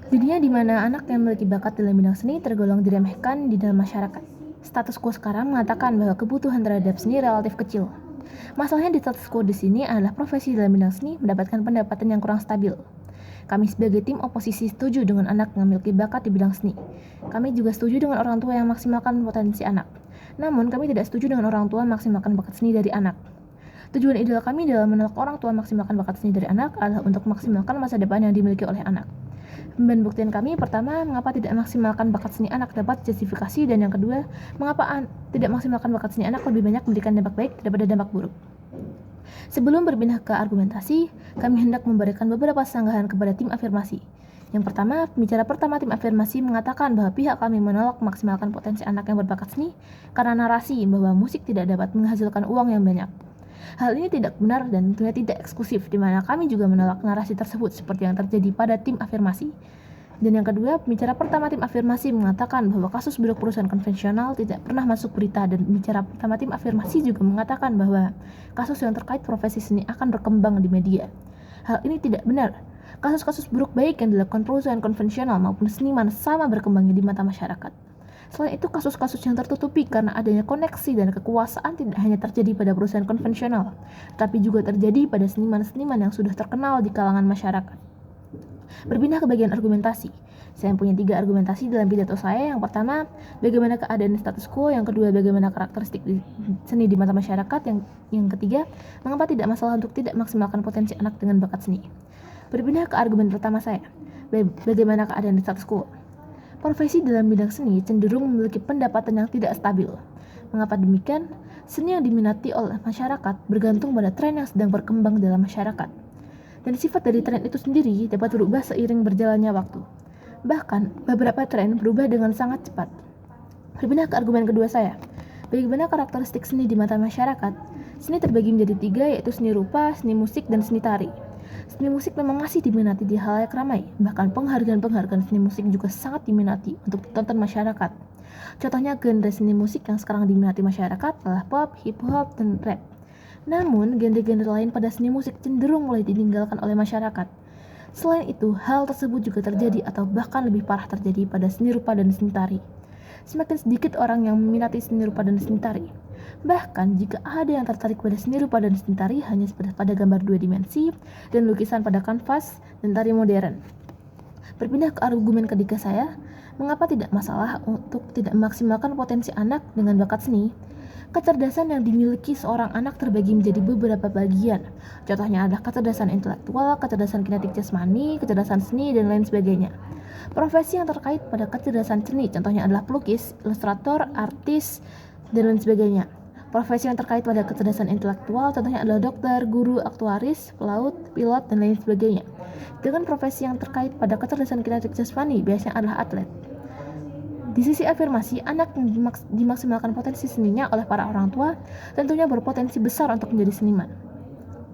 Dunia di mana anak yang memiliki bakat dalam bidang seni tergolong diremehkan di dalam masyarakat. Status quo sekarang mengatakan bahwa kebutuhan terhadap seni relatif kecil. Masalahnya di status quo di sini adalah profesi dalam bidang seni mendapatkan pendapatan yang kurang stabil. Kami sebagai tim oposisi setuju dengan anak yang memiliki bakat di bidang seni. Kami juga setuju dengan orang tua yang maksimalkan potensi anak. Namun, kami tidak setuju dengan orang tua maksimalkan bakat seni dari anak. Tujuan ideal kami dalam menolak orang tua maksimalkan bakat seni dari anak adalah untuk maksimalkan masa depan yang dimiliki oleh anak. Pembuktian kami, pertama, mengapa tidak maksimalkan bakat seni anak dapat justifikasi, dan yang kedua, mengapa tidak maksimalkan bakat seni anak lebih banyak memberikan dampak baik daripada dampak buruk. Sebelum berpindah ke argumentasi, kami hendak memberikan beberapa sanggahan kepada tim afirmasi. Yang pertama, pembicara pertama tim afirmasi mengatakan bahwa pihak kami menolak maksimalkan potensi anak yang berbakat seni karena narasi bahwa musik tidak dapat menghasilkan uang yang banyak. Hal ini tidak benar dan tentunya tidak eksklusif, di mana kami juga menolak narasi tersebut seperti yang terjadi pada tim afirmasi. Dan yang kedua, pembicara pertama tim afirmasi mengatakan bahwa kasus buruk perusahaan konvensional tidak pernah masuk berita, dan pembicara pertama tim afirmasi juga mengatakan bahwa kasus yang terkait profesi seni akan berkembang di media. Hal ini tidak benar. Kasus-kasus buruk baik yang dilakukan perusahaan konvensional maupun seniman sama berkembangnya di mata masyarakat. Selain itu, kasus-kasus yang tertutupi karena adanya koneksi dan kekuasaan tidak hanya terjadi pada perusahaan konvensional, tapi juga terjadi pada seniman-seniman yang sudah terkenal di kalangan masyarakat. Berpindah ke bagian argumentasi. Saya punya 3 argumentasi dalam pidato saya. Yang pertama, bagaimana keadaan status quo. Yang kedua, bagaimana karakteristik seni di mata masyarakat. Yang ketiga, mengapa tidak masalah untuk tidak maksimalkan potensi anak dengan bakat seni. Berpindah ke argumen pertama saya, bagaimana keadaan status quo. Profesi dalam bidang seni cenderung memiliki pendapatan yang tidak stabil. Mengapa demikian? Seni yang diminati oleh masyarakat bergantung pada tren yang sedang berkembang dalam masyarakat. Dan sifat dari tren itu sendiri dapat berubah seiring berjalannya waktu. Bahkan, beberapa tren berubah dengan sangat cepat. Berpindah ke argumen kedua saya. Bagaimana karakteristik seni di mata masyarakat? Seni terbagi menjadi 3, yaitu seni rupa, seni musik, dan seni tari. Seni musik memang masih diminati di halayak ramai. Bahkan penghargaan-penghargaan seni musik juga sangat diminati untuk ditonton masyarakat. Contohnya genre seni musik yang sekarang diminati masyarakat adalah pop, hip hop, dan rap. Namun, genre-genre lain pada seni musik cenderung mulai ditinggalkan oleh masyarakat. Selain itu, hal tersebut juga terjadi atau bahkan lebih parah terjadi pada seni rupa dan seni tari. Semakin sedikit orang yang meminati seni rupa dan seni tari. Bahkan, jika ada yang tertarik pada seni rupa dan seni tari, hanya pada gambar 2 dimensi dan lukisan pada kanvas dan tari modern. Berpindah ke argumen ketiga saya, mengapa tidak masalah untuk tidak memaksimalkan potensi anak dengan bakat seni? Kecerdasan yang dimiliki seorang anak terbagi menjadi beberapa bagian. Contohnya adalah kecerdasan intelektual, kecerdasan kinetik jasmani, kecerdasan seni, dan lain sebagainya. Profesi yang terkait pada kecerdasan seni contohnya adalah pelukis, ilustrator, artis, dan lain sebagainya. Profesi yang terkait pada kecerdasan intelektual contohnya adalah dokter, guru, aktuaris, pelaut, pilot, dan lain sebagainya. Dengan profesi yang terkait pada kecerdasan kinetik jasmani biasanya adalah atlet. Di sisi afirmasi, anak yang dimaksimalkan potensi seninya oleh para orang tua tentunya berpotensi besar untuk menjadi seniman.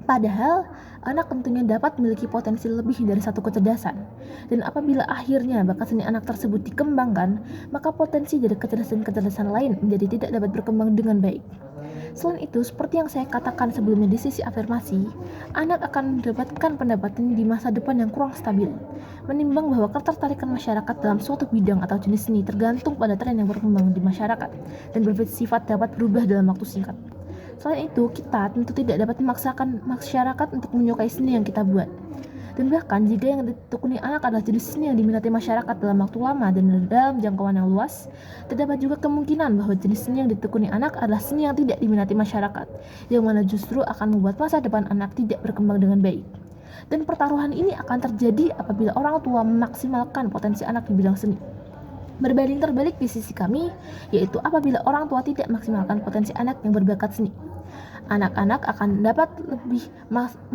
Padahal, anak tentunya dapat memiliki potensi lebih dari satu kecerdasan. Dan apabila akhirnya bakat seni anak tersebut dikembangkan, maka potensi dari kecerdasan-kecerdasan lain menjadi tidak dapat berkembang dengan baik. Selain itu, seperti yang saya katakan sebelumnya di sisi afirmasi, anak akan mendapatkan pendapatan di masa depan yang kurang stabil, menimbang bahwa ketertarikan masyarakat dalam suatu bidang atau jenis seni tergantung pada tren yang berkembang di masyarakat dan bersifat dapat berubah dalam waktu singkat. Selain itu, kita tentu tidak dapat memaksakan masyarakat untuk menyukai seni yang kita buat. Dan bahkan jika yang ditekuni anak adalah jenis seni yang diminati masyarakat dalam waktu lama dan dalam jangkauan yang luas, terdapat juga kemungkinan bahwa jenis seni yang ditekuni anak adalah seni yang tidak diminati masyarakat, yang mana justru akan membuat masa depan anak tidak berkembang dengan baik. Dan pertaruhan ini akan terjadi apabila orang tua memaksimalkan potensi anak di bidang seni. Berbanding terbalik di sisi kami, yaitu apabila orang tua tidak maksimalkan potensi anak yang berbakat seni. Anak-anak akan dapat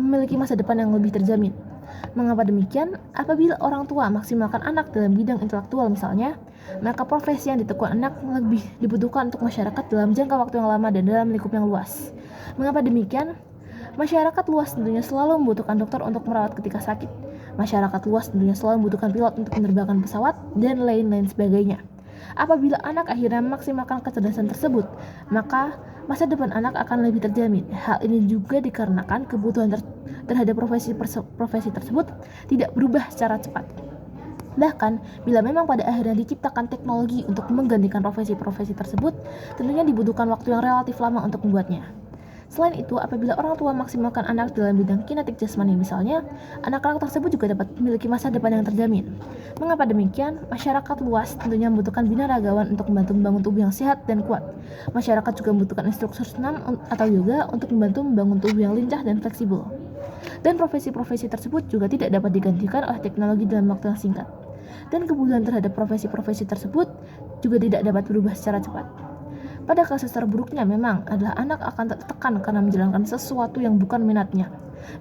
memiliki masa depan yang lebih terjamin. Mengapa demikian? Apabila orang tua maksimalkan anak dalam bidang intelektual misalnya, maka profesi yang ditekuni anak lebih dibutuhkan untuk masyarakat dalam jangka waktu yang lama dan dalam lingkup yang luas. Mengapa demikian? Masyarakat luas tentunya selalu membutuhkan dokter untuk merawat ketika sakit. Masyarakat luas tentunya selalu membutuhkan pilot untuk menerbangkan pesawat, dan lain-lain sebagainya. Apabila anak akhirnya memaksimalkan kecerdasan tersebut, maka masa depan anak akan lebih terjamin. Hal ini juga dikarenakan kebutuhan terhadap profesi tersebut tidak berubah secara cepat. Bahkan, bila memang pada akhirnya diciptakan teknologi untuk menggantikan profesi-profesi tersebut, tentunya dibutuhkan waktu yang relatif lama untuk membuatnya. Selain itu, apabila orang tua maksimalkan anak dalam bidang kinetik jasmani misalnya, anak-anak tersebut juga dapat memiliki masa depan yang terjamin. Mengapa demikian? Masyarakat luas tentunya membutuhkan binaragawan untuk membantu membangun tubuh yang sehat dan kuat. Masyarakat juga membutuhkan instruktur senam atau yoga untuk membantu membangun tubuh yang lincah dan fleksibel. Dan profesi-profesi tersebut juga tidak dapat digantikan oleh teknologi dalam waktu yang singkat. Dan kebutuhan terhadap profesi-profesi tersebut juga tidak dapat berubah secara cepat. Pada kasus terburuknya memang adalah anak akan tertekan karena menjalankan sesuatu yang bukan minatnya.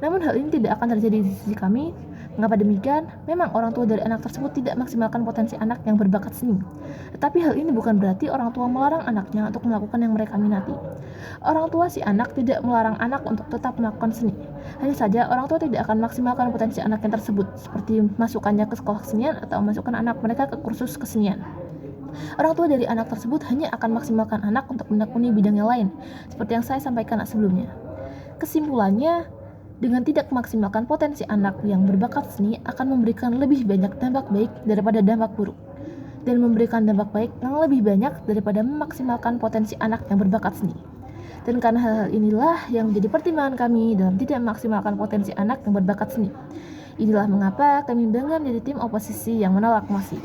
Namun hal ini tidak akan terjadi di sisi kami. Mengapa demikian? Memang orang tua dari anak tersebut tidak maksimalkan potensi anak yang berbakat seni. Tetapi hal ini bukan berarti orang tua melarang anaknya untuk melakukan yang mereka minati. Orang tua si anak tidak melarang anak untuk tetap melakukan seni. Hanya saja orang tua tidak akan maksimalkan potensi anaknya tersebut, seperti masukkannya ke sekolah kesenian atau masukkan anak mereka ke kursus kesenian. Orang tua dari anak tersebut hanya akan maksimalkan anak untuk menekuni bidang yang lain, seperti yang saya sampaikan sebelumnya. Kesimpulannya, dengan tidak memaksimalkan potensi anak yang berbakat seni akan memberikan lebih banyak dampak baik daripada dampak buruk, dan memberikan dampak baik yang lebih banyak daripada memaksimalkan potensi anak yang berbakat seni. Dan karena hal-hal inilah yang menjadi pertimbangan kami dalam tidak memaksimalkan potensi anak yang berbakat seni. Inilah mengapa kami bangga menjadi tim oposisi yang menolak mosi.